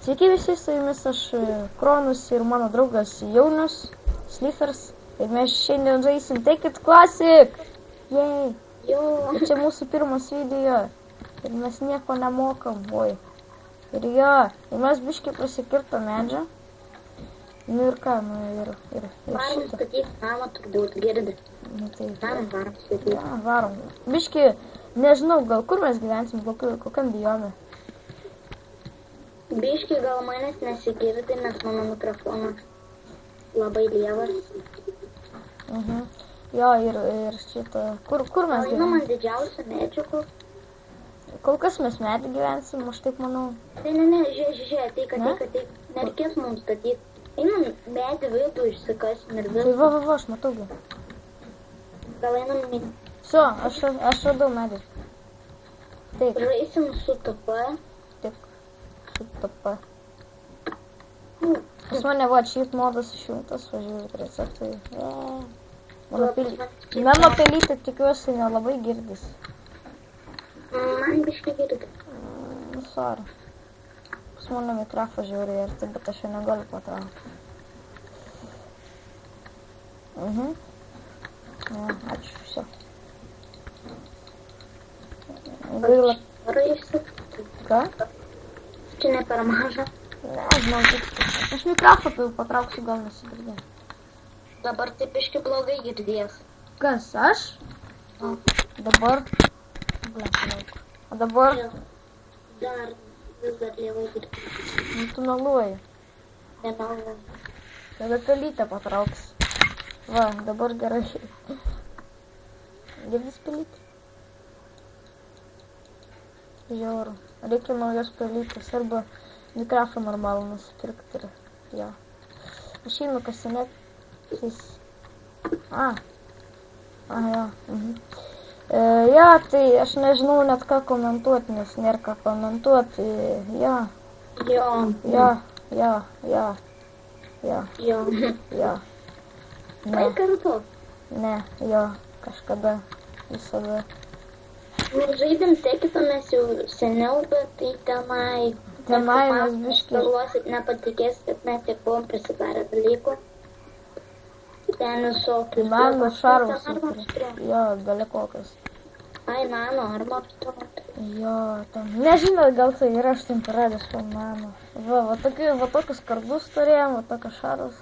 Sveiki visi, su jumis aš Kronus ir mano draugas Jaunius Slifers. Ir mes šiandien žaisim Take It Classic. Jei. Ir čia mūsų pirmas video. Ir mes nieko nemokam, voi. Ir jo. Ir mes biškai prasikirto medžią. Nu ir ką, nu ir Varom statyti namą turbūt, girdi. Nu tai. Varom statyti. Ja, varom. Biškai, nežinau, gal kur mes gyvensim, kokiam bijome. Biški gal manęs nesigirdi, nes mano mikrofonas labai lievas. Jo, ir šitą, kur mes Einam gyvensim? ant didžiausio medžio, Kol kas mes medį gyvensim, aš taip manau. Ne, žiūrėk, ateik. Nereikės mums statyti. Einam medį vidų išsikasim ir Tai visą. va, aš matau. Gal einam Su, aš radau medį. Taip, žaisim su TP. tik su TP. Pas mane va, cheat modas išjungtas, važiuoju receptai. Mano pelytė tikiuosi nelabai girdis. Man biški girdi. Sorry. Pas mano mikrofą žiūri ir taip, bet aš jo negaliu patraukti. Ja, ačiū, viso. Gaila. Raisi. Ką? Čia ne per maža. Nežinau, aš mikrofą patrauksiu, gal nesigirdė. Dabar taip biški blogai girdės. Kas, aš? Dabar? O dabar? Vis dar lievai girdi. Nu, tu meluoji. Nemalonu. Tada pelytę patrauks. Va, dabar gerai. Girdis pelytė? Žiauru. Reikia naujos pelytės arba mikrofą normalų nusipirkti ir jo. Aš einu kasinėti. Jo. Jo, tai aš nežinau net ką komentuoti, nes nėra ką komentuoti. Jo. Tai kartu. Ne, jo, kažkada, visada. Žaidėm tekitą mes jau seniau, bet tai tenai Mes biškai. Paruosit, nepatikės, kad mes tiek buvom prisidarę dalykų. Ten visokius. Man šarvus turi. Jo, belekokias. Ai, nano, arba apstumot. Jo, ten. Nežinau, gal tai yra aš ten paradęs po mano. Va tokius kardus turėjom, va tokius šarvus.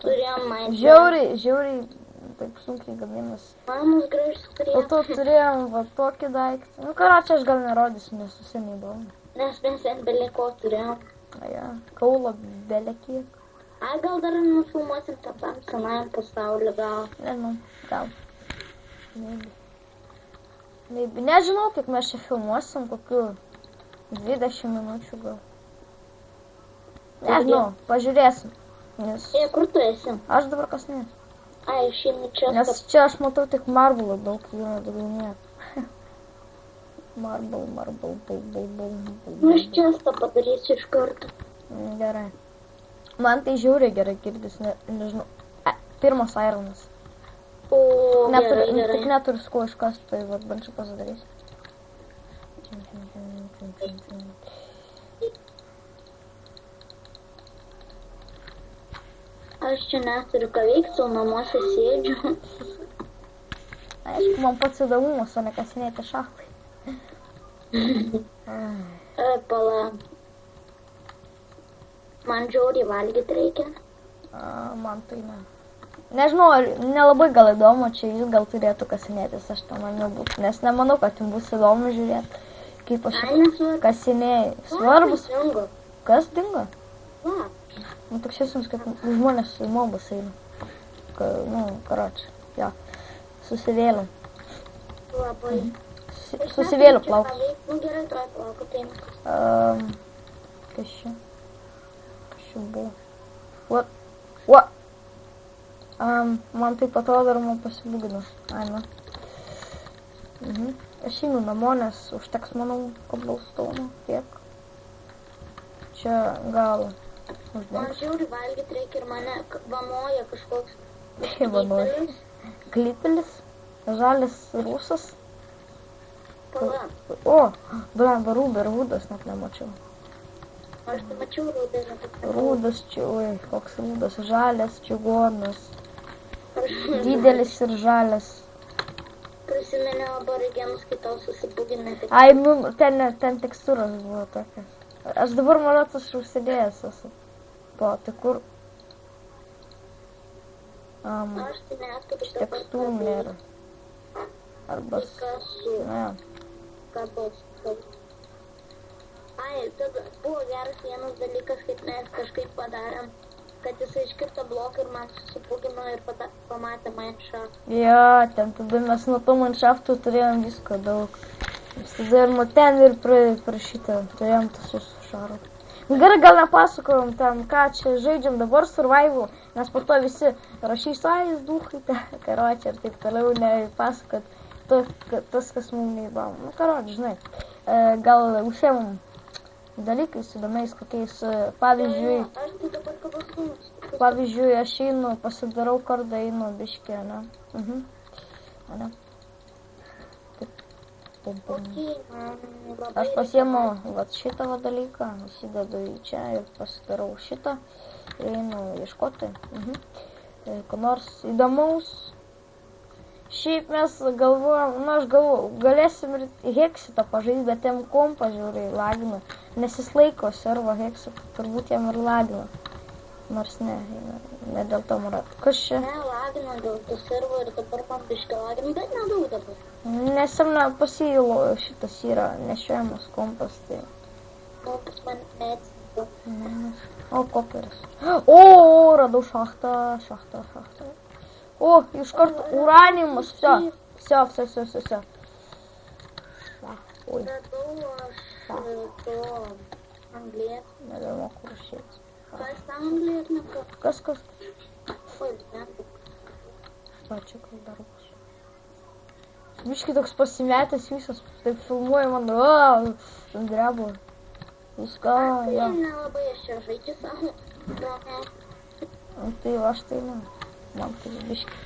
Turėjom man. Žiauriai, taip sunkiai gaminas. Mamos gražius Po turėjom. to turėjom va tokį daiktą. Nu, karočią aš gal nerodysiu, nes su seniai buvau. Nes mes ten beliko turėjom. Ja, kaulo belekiek. Ai, gal dar nufilmuosim tam senajam pasauliu, gal. Nežinau, gal. Nežinau, kiek mes čia filmuosim, kokių 20 minučių gal. Nežinau, pažiūrėsim. Nes Kur tu esi? aš dabar kas ne. Ai, išeini čia. Nes čia aš matau tik marblų daug, jų daugiau nėra. Marble. Nu, aš čia padarysiu iš karto. Gerai. Man tai žiauriai gerai girdis, nežinau. Pirmas ironas. O, Tik gerai. neturiu su kuo iškasti, tai va, bandžiu pasidarysiu. Aš čia neturiu ką veikti, o namuose sėdžiu. Aišku, man pats įdomumas, o ne kasinėti šachlai. Pala. Man žiauriai valgyti reikia. Man tai ne. Nežinau, nelabai gal įdomu, čia jūs gal turėtų kasinėtis, aš to maniau būtų, nes nemanau, kad jums bus įdomu žiūrėti, kaip aš kasinėjai. Svarbus. Dingo. Kas dingo? Va. Nu, toks jums, kad žmonės į mobus eina. Nu, karočią, jo. Susivėliau. Labai. Susivėliau plaukus. Nu, gerai, toj plaukų, tai Kas čia? Kas čia buvo? What? Man taip atrodo, ar man pasibūgino. Ai, nu. Aš einu namo, nes užteks, manau, koblaustono tiek. Čia gal man uždengs. žiauriai valgyti reikia ir mane vamoja kažkoks. Vamoja. Klipelis, žalis rusas. Pala. O, blemba, Rūdas net nemačiau. Aš tai mačiau rūdą, bet aš Rūdas čia, oi, koks rūdas, žalias, čigonas, didelis ir žalias. prisiminiau aborigenus, kai tau susibūgina. Ai, ten tekstūros buvo tokios. Aš dabar manau, aš užsidėjęs esu. Po, tai kur? Aš tai neturiu dabar Tekstūrų nėra. Arba... Pikasu. Ne. Kabos. Ai, tada buvo geras vienas dalykas, kaip mes kažkaip padarėm, kad jisai iškirto bloką ir man susipūgino ir pamatė Mineshaft. Jo, ten tada mes nuo to Mineshaftų turėjom visko daug. Mes tada ir nuo ten ir prašytą turėjom tas visų šarų. Gerai, gal nepasakojom ten, ką čia žaidžiam dabar survival, nes po to visi rašys, ai, duhai, karočią ir taip toliau nepasakot tas, kas mums neįdomu. Nu, karočią, žinai, gal užsiemam dalykais įdomiais, kokiais, pavyzdžiui, aš einu, pasidarau kardą, einu biškį, ne? Ne? Aš pasiemu šitą dalyką, įsidedu į čia ir pasidarau šitą ir einu ieškoti. Ko nors įdomaus. Šiaip mes galvojam, aš galvoju, galėsim ir Hexitą pažaisti, bet jam kompą žiūriai lagina, nes jis laiko servo Hexitą, turbūt jam ir lagina. Nors ne dėl to marat. Kas čia? Ne, lagina dėl to servo ir dabar man biškį lagina, bet nedaug dabar. Nes jam pasilo šitas yra nešiojamas kompas, tai... Kompas man neatsitiko. O, koperis. O, radau šachtą. O, iš karto uraniumas, все. Oi. Radau aš to anglės. Nebemoku rašyti. Kas ta anglės nebuvo? Kas? Oi, ne. Va, čia gal dar bus. Biškai toks pasimetęs visas, taip filmuoja man, drebo. Viską, jo. Nelabai aš čia žaidžiu savo. Tai aš tai ne. Man tai biškai.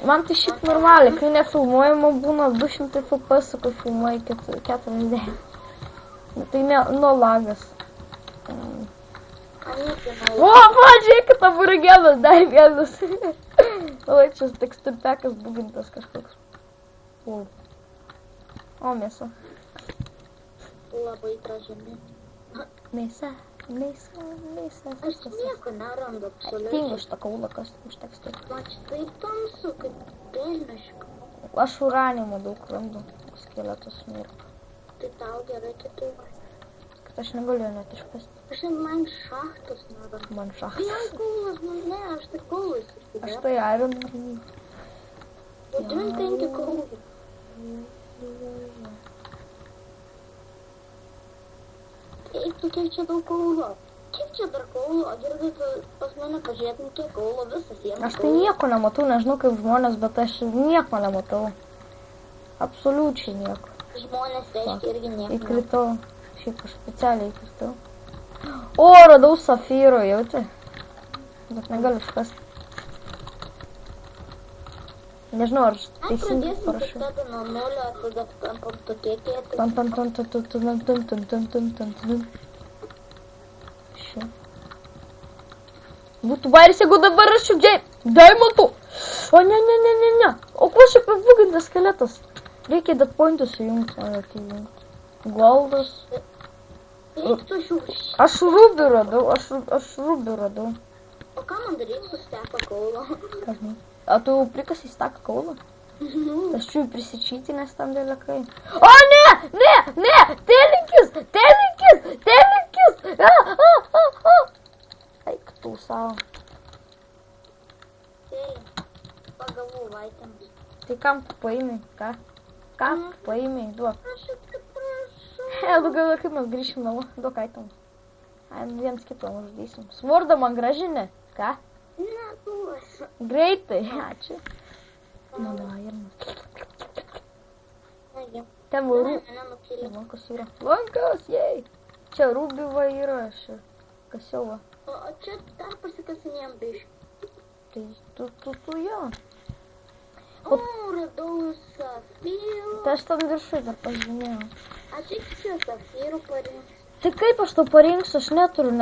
Man tai šiaip normaliai, kai nefilmuojama būna 200 FPS, kai filmuoja 40. Tai ne, nuo lagas. O, žiūrėkit, aborigenas, dar vienas. O, čia teksturpekas bugintas kažkoks. O, mėsa. Labai gražini. Mėsa. Aš nieko nerandu absoliučiai. Tingu šitą kaulą, kas už tekstų. Man čia taip tamsu, kaip pelniška. Aš uraniumą daug randu, skeletus mirk. Tai tau gerai kitų. Kad aš negaliu net išpasti. Aš man šachtus nerandu. Man šachtas. Ne, kaulas, ne, aš tai kaulas. Aš tai iron randu. 25 kaulų. Eik, tu kiek čia daug kaulo. Kiek čia dar kaulo? Girdai, pas mane pažiūrėtum, kiek kaulo, visas jiems. Aš tai nieko nematau, nežinau kaip žmonės, bet aš nieko nematau. Absoliučiai nieko. Žmonės reiškia irgi nieko. Įkritau. Šiaip aš specialiai įkritau. O, radau safyro, jauti. Bet negaliu iškasti. Nežinau, ar teisingai parašiau. Tada nuo nulio, tada tampam tokie kieti. Šia. Būtų bairis, jeigu dabar rašiau Daimantų. O, ne. O ko šiaip apbugintas skeletas? Reikia dead pointus sujungti, o ne tai jungti. Goldas. Eik tu šiūš. Aš rubį radau. O ką man daryti su steka kaulo? Kažinai. A tu prikasi staką kaulą? Aš čiū prisičyti, nes tam dėlėkai. O, ne! Telinkis! Eik tu savo. Tai, pagavau vaitėms. Tai kam tu paėmė? Ką? Kam tu paėmė? Duok. Aš atsiprašau. Gal kaip mes grįšim namo? Duok aitam. Viens kitą uždėsim. Svordą man gražinė. Ką? Neduosiu. Greitai. Ačiū. Mano irmas. Negi. Ten rūbį. Nenukėlė. Lankas yra. Lankas, jei. Čia rūbį va yra. Kasiau va. O čia dar pasikasinėjom biškį. Tai tu jo. O, radau safyrų. Tai aš tam viršui dar pažymėjau. Aš iki čia safyrų parinksiu. Tai kaip aš tau parinksiu, aš neturiu